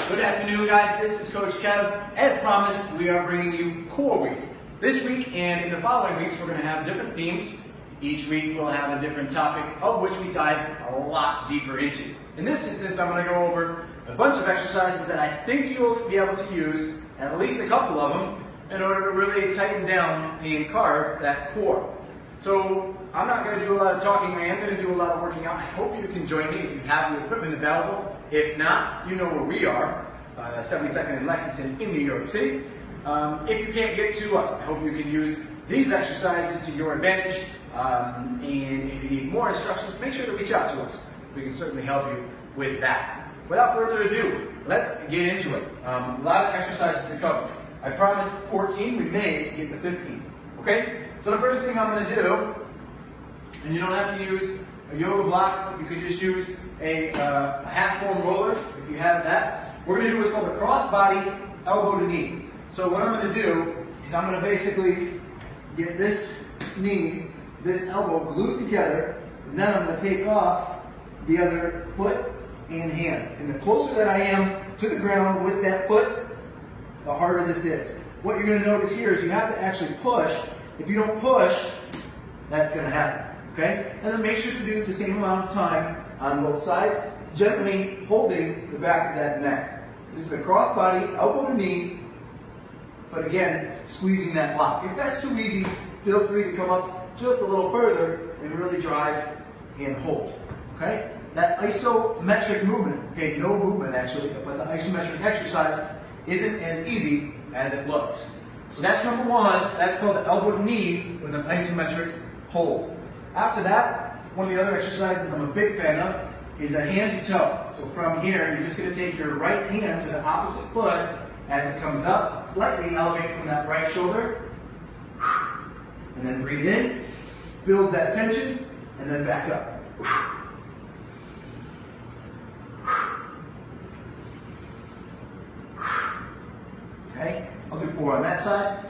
Good afternoon, guys. This is Coach Kev. As promised, we are bringing you Core Week. This week and in the following weeks, we're going to have different themes. Each week, we'll have a different topic of which we dive a lot deeper into. In this instance, I'm going to go over a bunch of exercises that I think you'll be able to use, at least a couple of them, in order to really tighten down and carve that core. So I'm not going to do a lot of talking. I am going to do a lot of working out. I hope you can join me if you have the equipment available. If not, you know where we are, 72nd in Lexington in New York City. If you can't get to us, I hope you can use these exercises to your advantage. And if you need more instructions, make sure to reach out to us. We can certainly help you with that. Without further ado, let's get into it. A lot of exercises to cover. I promised 14, we may get to 15. Okay? So the first thing I'm going to do, and you don't have to use a yoga block, you could just use a half foam roller if you have that. We're going to do what's called a cross body elbow to knee. So what I'm going to do is I'm going to basically get this knee, this elbow glued together, and then I'm going to take off the other foot and hand. And the closer that I am to the ground with that foot, the harder this is. What you're going to notice here is you have to actually push. If you don't push, that's going to happen. Okay? And then make sure to do the same amount of time on both sides, gently holding the back of that neck. This is a cross body, elbow to knee, but again, squeezing that block. If that's too easy, feel free to come up just a little further and really drive and hold. Okay? That isometric movement, okay, no movement actually, but the isometric exercise isn't as easy as it looks. So that's number one. That's called the elbow to knee with an isometric hold. After that, one of the other exercises I'm a big fan of is a hand to toe. So from here, you're just going to take your right hand to the opposite foot as it comes up, slightly elevate from that right shoulder, and then breathe in, build that tension, and then back up. Okay, I'll do 4 on that side.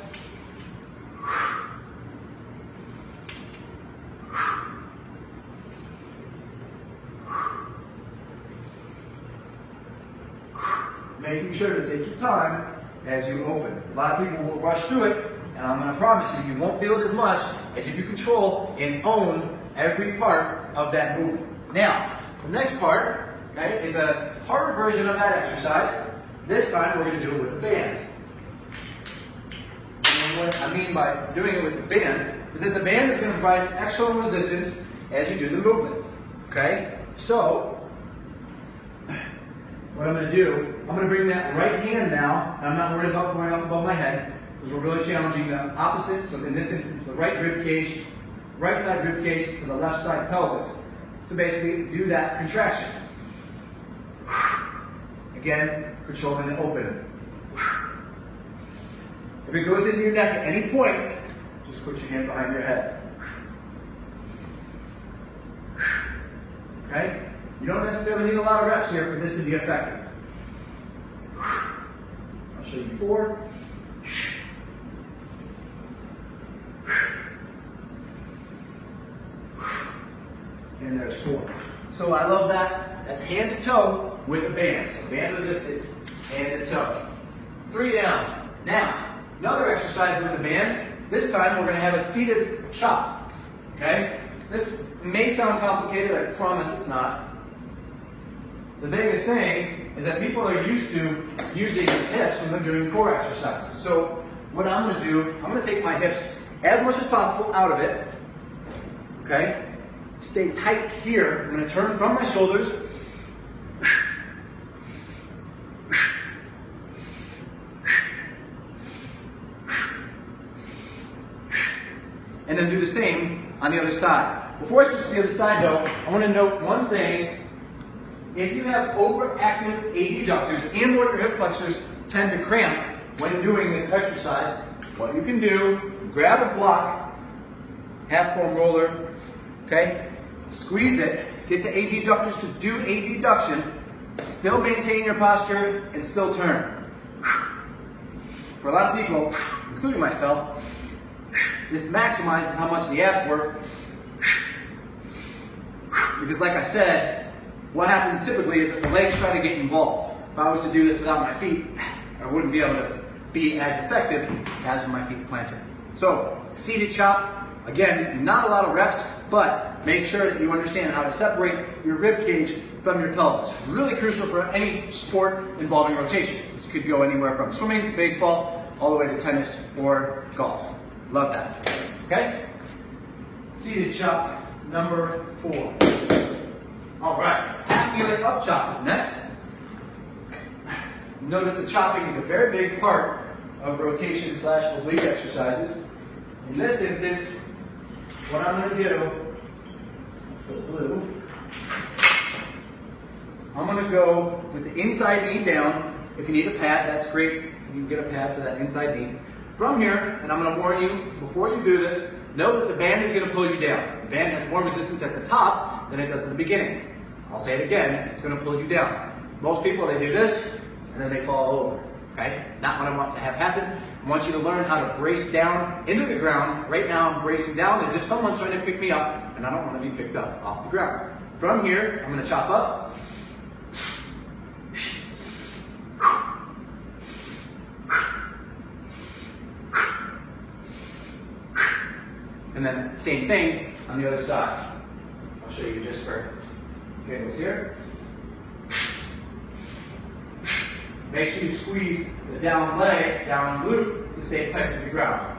Making sure to take your time as you open. A lot of people will rush through it, and I'm going to promise you, you won't feel it as much as if you control and own every part of that movement. Now, the next part, okay, is a harder version of that exercise. This time, we're going to do it with a band. And what I mean by doing it with the band is that the band is going to provide external resistance as you do the movement. Okay? So, what I'm going to do, I'm going to bring that right hand now, and I'm not worried about going up above my head, because we're really challenging the opposite, so in this instance, the right rib cage, right side rib cage to the left side pelvis, to basically do that contraction. Again, controlling the open. If it goes into your neck at any point, just put your hand behind your head. Okay? You don't necessarily need a lot of reps here for this to be effective. I'll show you 4. And there's 4. So I love that. That's hand to toe with a band. So band resisted, hand to toe. 3 down. Now, another exercise with the band. This time we're going to have a seated chop. Okay? This may sound complicated. I promise it's not. The biggest thing is that people are used to using their hips when they're doing core exercises. So what I'm going to do, I'm going to take my hips as much as possible out of it. Okay? Stay tight here. I'm going to turn from my shoulders. And then do the same on the other side. Before I switch to the other side though, I want to note one thing. If you have overactive adductors and or your hip flexors tend to cramp when doing this exercise, what you can do, grab a block, half foam roller, okay, squeeze it, get the adductors to do adduction, still maintain your posture and still turn. For a lot of people, including myself, this maximizes how much the abs work, because like I said, what happens typically is that the legs try to get involved. if I was to do this without my feet, I wouldn't be able to be as effective as with my feet planted. So, seated chop, again, not a lot of reps, but make sure that you understand how to separate your rib cage from your pelvis. Really crucial for any sport involving rotation. This could go anywhere from swimming to baseball, all the way to tennis or golf. Love that. Okay? Seated chop number 4. All right, half kneeling up chop is next. Notice the chopping is a very big part of rotation / oblique exercises. In this instance, what I'm going to do, let's go blue. I'm going to go with the inside knee down. If you need a pad, that's great. You can get a pad for that inside knee. From here, and I'm going to warn you, before you do this, know that the band is going to pull you down. The band has more resistance at the top than it does at the beginning. I'll say it again, it's going to pull you down. Most people, they do this, and then they fall over. Okay? Not what I want to have happen. I want you to learn how to brace down into the ground. Right now, I'm bracing down as if someone's trying to pick me up, and I don't want to be picked up off the ground. From here, I'm going to chop up. And then same thing on the other side. I'll show you just for giggles here. Make sure you squeeze the down leg, down glute to stay tight to the ground.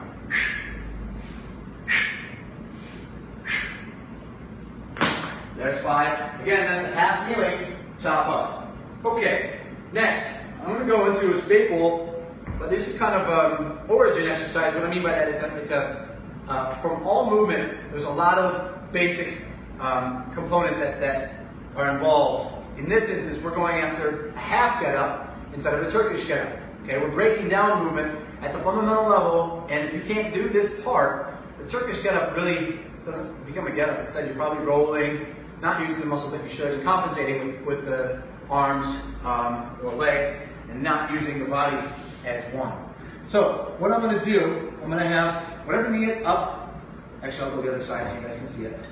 There's 5. Again, that's a half kneeling chop up. Okay, next, I'm going to go into a staple, but this is kind of an origin exercise. What I mean by that is from all movement, there's a lot of basic components that are involved. In this instance, we're going after a half get up instead of a Turkish get up. Okay, we're breaking down movement at the fundamental level, and if you can't do this part, the Turkish get up really doesn't become a get up. Instead, you're probably rolling, not using the muscles that you should, and compensating with the arms or legs, and not using the body as one. So, what I'm going to do, I'm going to have whatever knee is up. Actually, I'll go the other side so you guys can see it.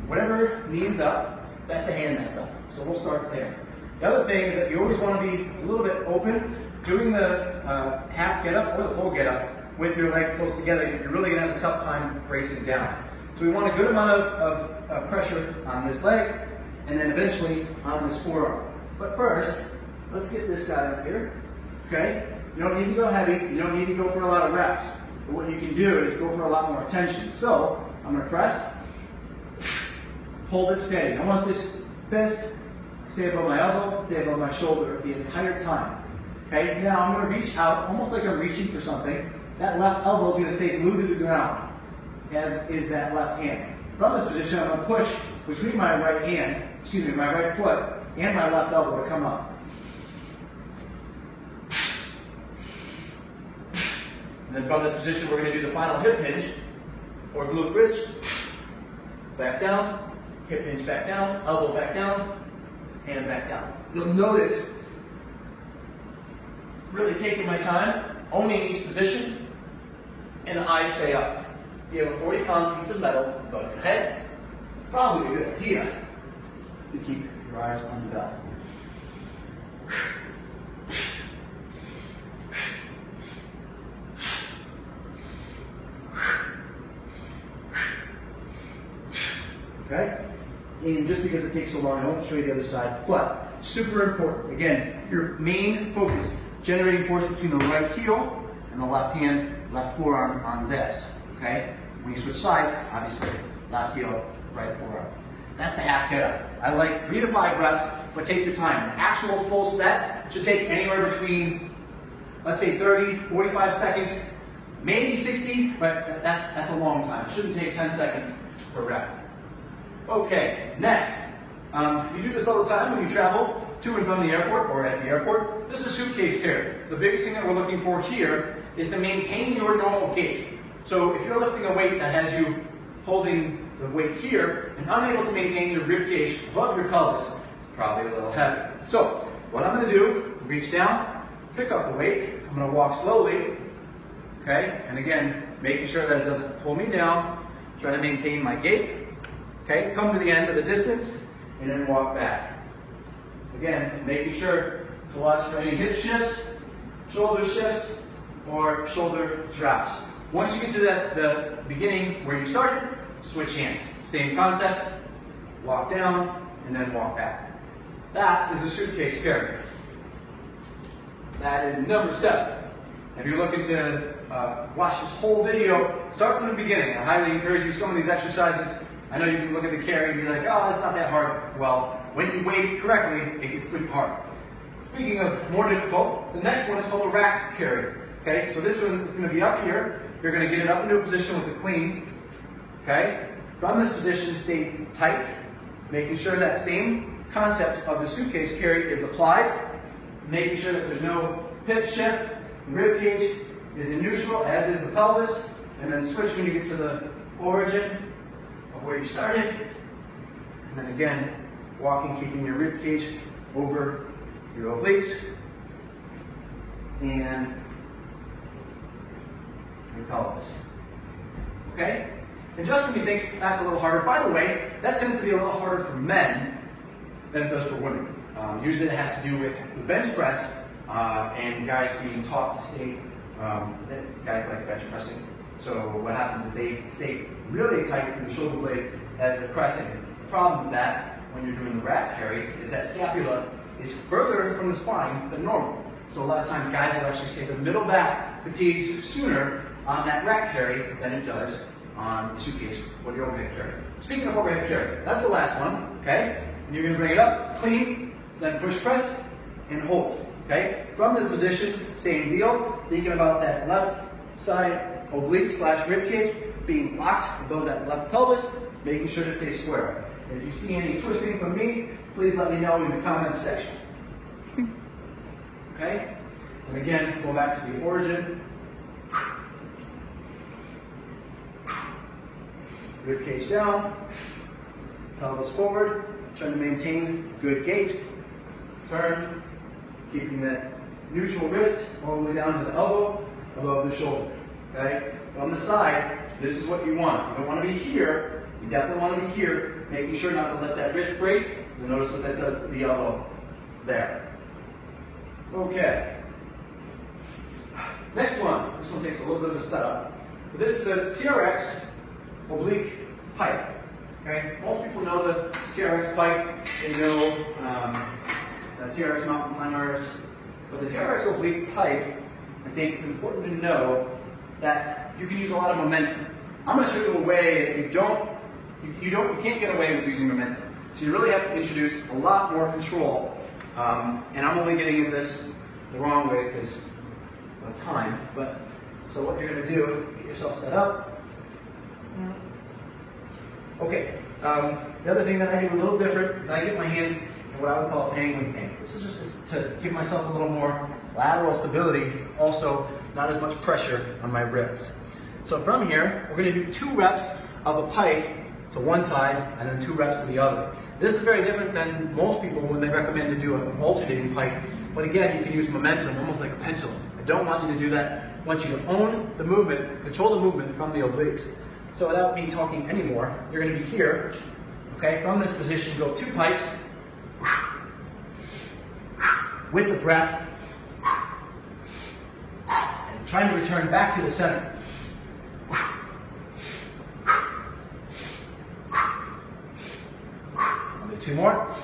Whatever knee is up, that's the hand that's up. So we'll start there. The other thing is that you always want to be a little bit open. Doing the half get up or the full get up with your legs close together, you're really going to have a tough time bracing down. So we want a good amount of pressure on this leg, and then eventually on this forearm. But first, let's get this guy up here. Okay? You don't need to go heavy. You don't need to go for a lot of reps. But what you can do is go for a lot more tension. So I'm going to press, hold it steady. I want this fist stay above my elbow, stay above my shoulder the entire time. Okay, now I'm going to reach out, almost like I'm reaching for something. That left elbow is going to stay glued to the ground, as is that left hand. From this position, I'm going to push between my right foot and my left elbow to come up. And then from this position, we're going to do the final hip hinge, or glute bridge. Back down, hip hinge back down, elbow back down, and back down. You'll notice, really taking my time, owning each position, and the eyes stay up. You have a 40-pound piece of metal above your head. It's probably a good idea to keep your eyes on the bell. Okay? And just because it takes so long, I won't show you the other side, but super important. Again, your main focus, generating force between the right heel and the left hand, left forearm on this. Okay? When you switch sides, obviously, left heel, right forearm. That's the half get up. I like 3 to 5 reps, but take your time. The actual full set should take anywhere between, let's say 30, 45 seconds, maybe 60, but that's a long time. It shouldn't take 10 seconds per rep. Okay, next. You do this all the time when you travel to and from the airport or at the airport. This is suitcase carry. The biggest thing that we're looking for here is to maintain your normal gait. So if you're lifting a weight that has you holding the weight here and unable to maintain your rib cage above your pelvis, probably a little heavy. So what I'm going to do, reach down, pick up the weight. I'm going to walk slowly, okay? And again, making sure that it doesn't pull me down. Try to maintain my gait. Okay, come to the end of the distance and then walk back. Again, making sure to watch for any hip shifts, shoulder shifts, or shoulder drops. Once you get to the beginning where you started, switch hands. Same concept, walk down, and then walk back. That is a suitcase carry. That is number 7. If you're looking to watch this whole video, start from the beginning. I highly encourage you, some of these exercises, I know you can look at the carry and be like, oh, it's not that hard. Well, when you weight it correctly, it gets pretty hard. Speaking of more difficult, the next one is called a rack carry. Okay, so this one is going to be up here. You're going to get it up into a position with a clean. Okay, from this position, stay tight, making sure that same concept of the suitcase carry is applied, making sure that there's no hip shift, the rib cage is in neutral, as is the pelvis, and then switch when you get to the origin of where you started, and then again, walking, keeping your rib cage over your obliques, and your pelvis. Okay? And just when you think that's a little harder, by the way, that tends to be a little harder for men than it does for women. Usually it has to do with the bench press and guys being taught to stay, guys like bench pressing. So what happens is they stay really tight in the shoulder blades as they're pressing. The problem with that, when you're doing the rack carry, is that scapula is further from the spine than normal. So a lot of times guys will actually say the middle back fatigues sooner on that rack carry than it does on the suitcase or the overhead carry. Speaking of overhead carry, that's the last one, okay? And you're gonna bring it up, clean, then push press, and hold, okay? From this position, same deal, thinking about that left side oblique / rib cage being locked above that left pelvis, making sure to stay square. If you see any twisting from me, please let me know in the comments section. Okay? And again, go back to the origin. Rib cage down, pelvis forward, trying to maintain good gait. Turn, keeping that neutral wrist all the way down to the elbow, above the shoulder. Okay? From the side, this is what you want. You don't want to be here. You definitely want to be here, making sure not to let that wrist break. You'll notice what that does to the elbow there. Okay. Next one. This one takes a little bit of a setup. But this is a TRX oblique pike. Okay? Most people know the TRX pike. They know the TRX mountain climbers. But the TRX oblique pike, I think it's important to know that you can use a lot of momentum. I'm going to show you a way that you can't get away with using momentum. So you really have to introduce a lot more control. And I'm only getting into this the wrong way because of time. But so what you're going to do, get yourself set up. Okay. The other thing that I do a little different is I get my hands in what I would call a penguin stance. This is just to give myself a little more lateral stability, also not as much pressure on my wrists. So from here, we're going to do 2 reps of a pike to one side and then 2 reps to the other. This is very different than most people when they recommend to do an alternating pike. But again, you can use momentum almost like a pendulum. I don't want you to do that. I want you to own the movement, control the movement from the obliques. So without me talking anymore, you're going to be here. Okay, from this position, go 2 pikes with the breath, and trying to return back to the center. I'll do 2 more.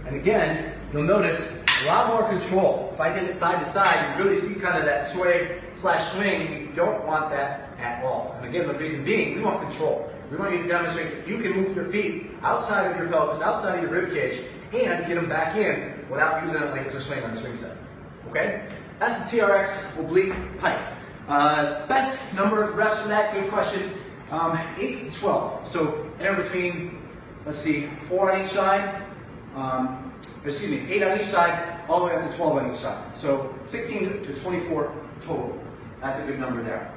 And again, you'll notice a lot more control. If I did it side to side, you really see kind of that sway / swing. You don't want that at all. And again, the reason being, we want control. We want you to demonstrate that you can move your feet outside of your pelvis, outside of your rib cage, and get them back in without using it like it's a swing on the swing set. Okay? That's the TRX oblique pike. Best number of reps for that, good question. 8 to 12. So anywhere between, let's see, 4 on each side. 8 on each side, all the way up to 12 on each side. So 16 to 24 total. That's a good number there.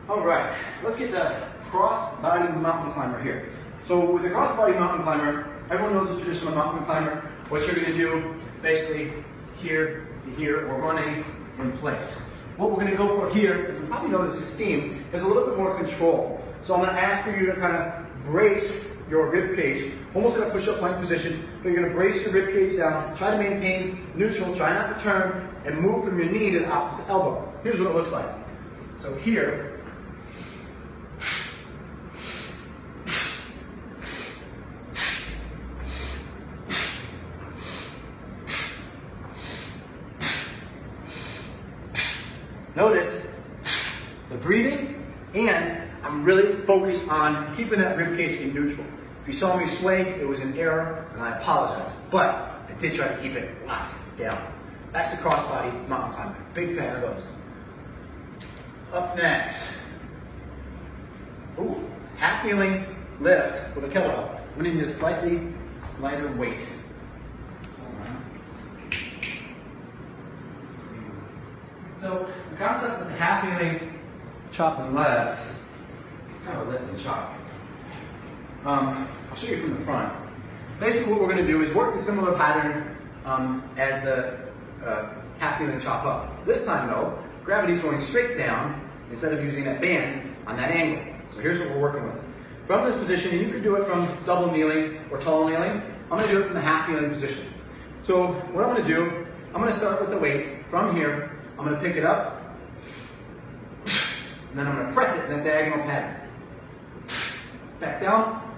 All right, let's get the cross-body mountain climber here. So with the cross-body mountain climber, everyone knows the traditional mountain climber. What you're going to do, basically, here to here, or running in place. What we're going to go for here, you probably notice this theme, is a little bit more control. So I'm going to ask for you to kind of brace your rib cage, almost in a push-up plank position, but you're going to brace your rib cage down, try to maintain neutral, try not to turn, and move from your knee to the opposite elbow. Here's what it looks like. So here, notice the breathing, and I'm really focused on keeping that rib cage in neutral. If you saw me sway, it was an error, and I apologize. But I did try to keep it locked down. That's the crossbody mountain climber. Big fan of those. Up next, half kneeling lift with a kettlebell. We need a slightly lighter weight. So the concept of the half kneeling chop and lift, kind of a lift and chop. I'll show you from the front. Basically what we're going to do is work a similar pattern as the half kneeling chop up. This time though, gravity is going straight down instead of using that band on that angle. So here's what we're working with. From this position, and you can do it from double kneeling or tall kneeling, I'm going to do it from the half kneeling position. So what I'm going to do, I'm going to start with the weight from here. I'm going to pick it up, and then I'm going to press it in a diagonal pattern. Back down,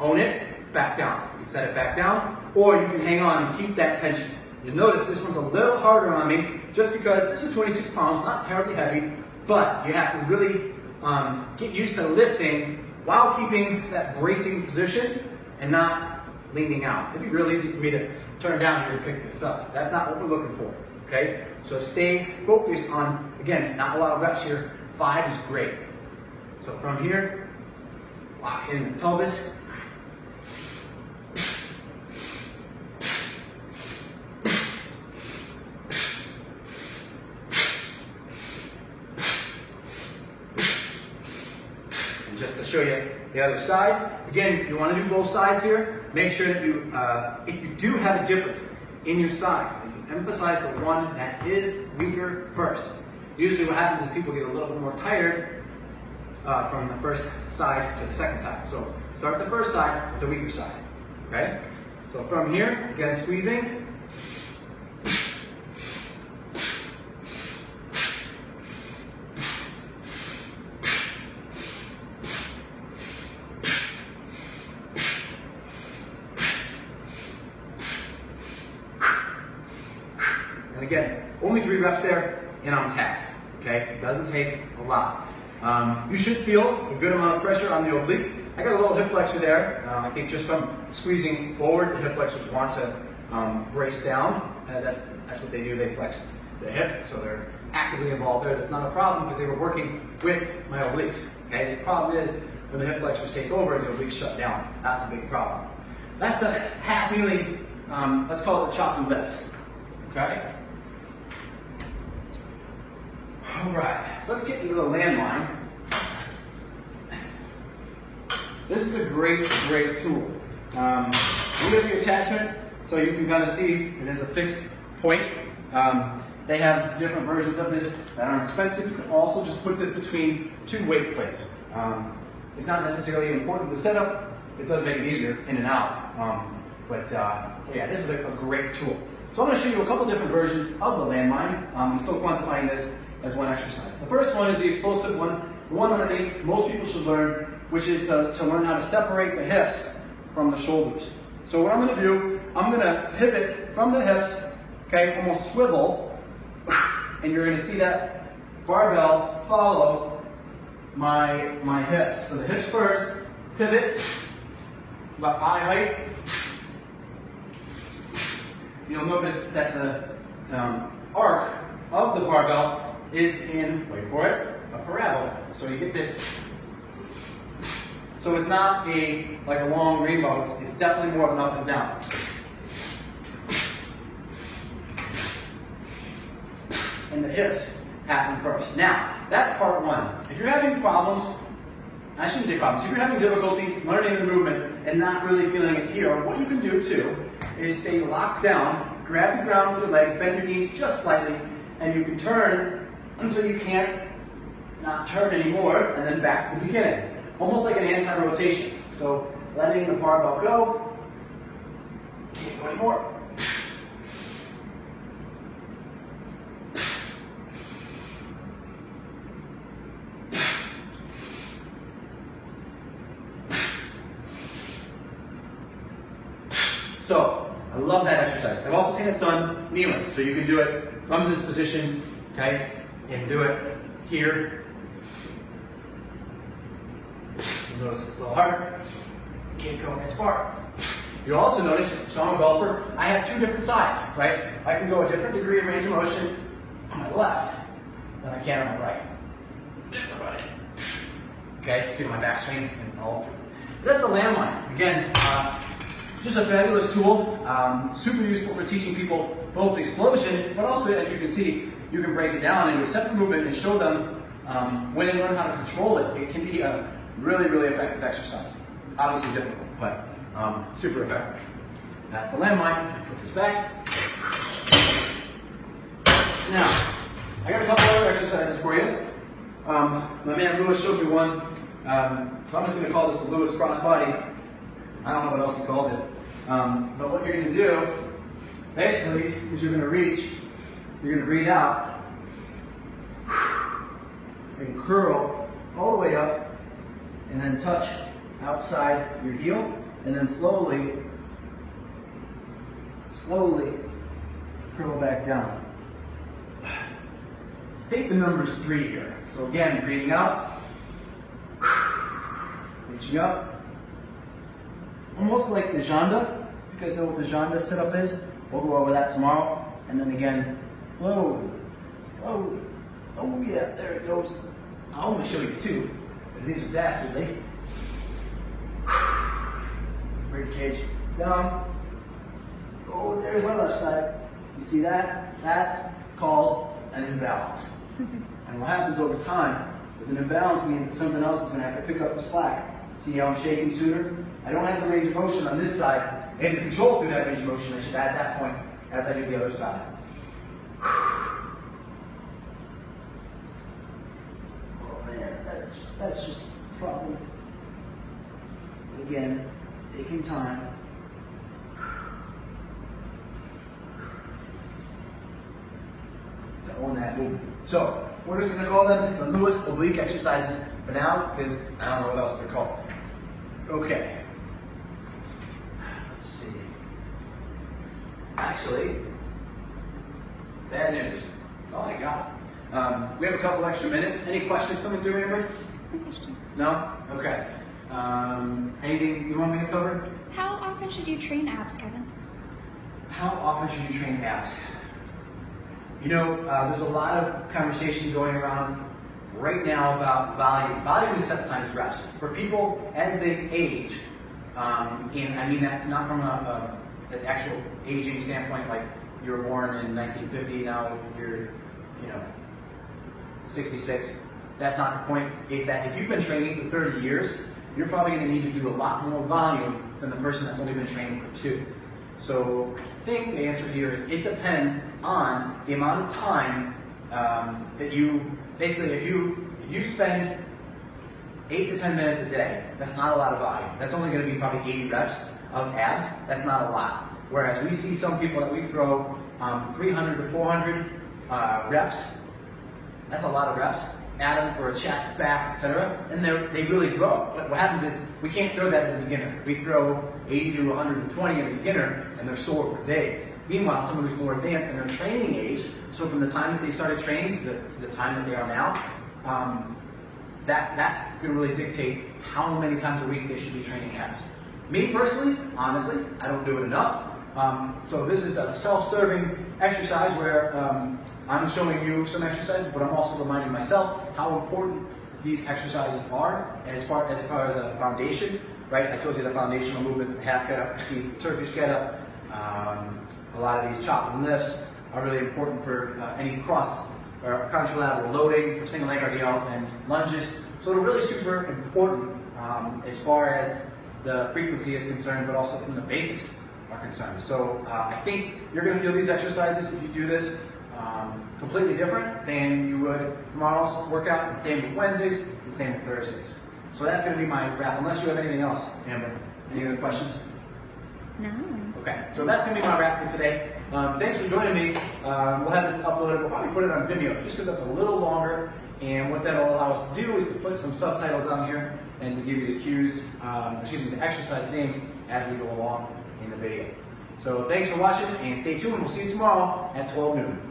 own it, back down. You can set it back down, or you can hang on and keep that tension. You'll notice this one's a little harder on me, just because this is 26 pounds, not terribly heavy, but you have to really get used to lifting while keeping that bracing position and not leaning out. It'd be real easy for me to turn down here and pick this up. That's not what we're looking for. Okay, so stay focused on, again, not a lot of reps here. 5 is great. So from here, lock in the pelvis. And just to show you the other side, again, you want to do both sides here. Make sure that you, if you do have a difference in your sides, emphasize the one that is weaker first. Usually what happens is people get a little bit more tired from the first side to the second side. So start with the first side with the weaker side, okay? So from here, again squeezing. And again, only 3 reps there, and I'm taxed, okay? It doesn't take a lot. You should feel a good amount of pressure on the oblique. I got a little hip flexor there. I think just from squeezing forward, the hip flexors want to brace down. That's what they do, they flex the hip, so they're actively involved there. That's not a problem because they were working with my obliques, okay? The problem is when the hip flexors take over and the obliques shut down. That's a big problem. That's the half kneeling, let's call it the chop and lift, okay? All right, let's get into the landline. This is a great tool. We have the attachment, so you can kind of see it is a fixed point. They have different versions of this that aren't expensive. You can also just put this between 2 weight plates. It's not necessarily important to set up. It does make it easier in and out. Yeah, this is a great tool. So I'm going to show you a couple different versions of the landmine. I'm still quantifying this as one exercise. The first one is the explosive one, the one that I think most people should learn, which is to learn how to separate the hips from the shoulders. So what I'm going to do, I'm going to pivot from the hips, okay, almost swivel, and you're going to see that barbell follow my hips. So the hips first, pivot, about eye height. You'll notice that the arc of the barbell is in, wait for it, a parabola. So you get this. So it's not like a long rainbow, it's definitely more of an up and down. And the hips happen first. Now, that's part 1. If you're having problems, I shouldn't say problems, if you're having difficulty learning the movement and not really feeling it here, what you can do too is stay locked down, grab the ground with your legs, bend your knees just slightly, and you can turn until you can't not turn anymore, and then back to the beginning. almost like an anti-rotation. So letting the barbell go, can't go anymore. So, I love that exercise. I've also seen it done kneeling. So you can do it from this position, okay? And do it here. You'll notice it's a little harder. Can't go as far. You'll also notice, so I'm a golfer, I have two different sides, right? I can go a different degree of range of motion on my left than I can on my right. That's about it. Okay, feel my backswing and all through. That's the landmine. Again, just a fabulous tool, super useful for teaching people both explosion, but also, as you can see, you can break it down into a separate movement and show them when they learn how to control it. It can be a really, really effective exercise. Obviously difficult, but super effective. That's the landmine. Let's put this back. Now, I got a couple other exercises for you. My man Lewis showed me one. So I'm just going to call this the Lewis crossbody. I don't know what else he calls it. But what you're going to do, basically, is you're going to reach, you're going to breathe out, and curl all the way up, and then touch outside your heel, and then slowly curl back down. Take the numbers 3 here. So again, breathing out, reaching up, almost like the janda. You guys know what the janda sit-up is? We'll go over that tomorrow. And then again, slowly. Oh yeah, there it goes. I'll only show you 2, because these are dastardly. Rib cage down. Oh, there's my left side. You see that? That's called an imbalance. And what happens over time is an imbalance means that something else is going to have to pick up the slack. See how I'm shaking sooner? I don't have the range of motion on this side, and to control through that range of motion, I should add that point as I do the other side. Oh man, that's just a problem. Again, taking time. To own that movement. So, we're just going to call them the Lewis oblique exercises for now, because I don't know what else they're called. Okay. Let's see. Actually, bad news. That's all I got. We have a couple extra minutes. Any questions coming through, Amber? No question. No? Okay. Anything you want me to cover? How often should you train abs, Kevin? How often should you train abs? You know, there's a lot of conversation going around right now about volume. Volume is sets times reps. For people as they age, and I mean that's not from an actual aging standpoint, like you were born in 1950, now you're, 66. That's not the point. It's that if you've been training for 30 years, you're probably going to need to do a lot more volume than the person that's only been training for 2. So I think the answer here is it depends on the amount of time that you, basically if you spend 8 to 10 minutes a day, that's not a lot of volume. That's only going to be probably 80 reps of abs. That's not a lot. Whereas we see some people that we throw 300 to 400 reps. That's a lot of reps. Add them for a chest, back, etc. And they really grow. But what happens is we can't throw that in a beginner. We throw 80 to 120 in a beginner and they're sore for days. Meanwhile, someone who's more advanced in their training age, so from the time that they started training to the time that they are now, that's going to really dictate how many times a week they should be training abs. Me personally, honestly, I don't do it enough. So this is a self-serving exercise where I'm showing you some exercises, but I'm also reminding myself how important these exercises are as far as a foundation, right? I told you the foundational movements, the half get up precedes the Turkish get up. A lot of these chop and lifts are really important for any cross or contralateral loading, for single leg RDLs and lunges. So they're really super important as far as the frequency is concerned, but also from the basics are concerned. So I think you're going to feel these exercises if you do this completely different than you would tomorrow's workout, and same with Wednesdays, and same with Thursdays. So that's going to be my wrap, unless you have anything else, Amber. Any other questions? No. Okay, so that's going to be my wrap for today. Thanks for joining me. We'll have this uploaded. We'll probably put it on Vimeo just because that's a little longer. And what that'll allow us to do is to put some subtitles on here and to give you the cues, the exercise names as we go along in the video. So thanks for watching and stay tuned. We'll see you tomorrow at 12 noon.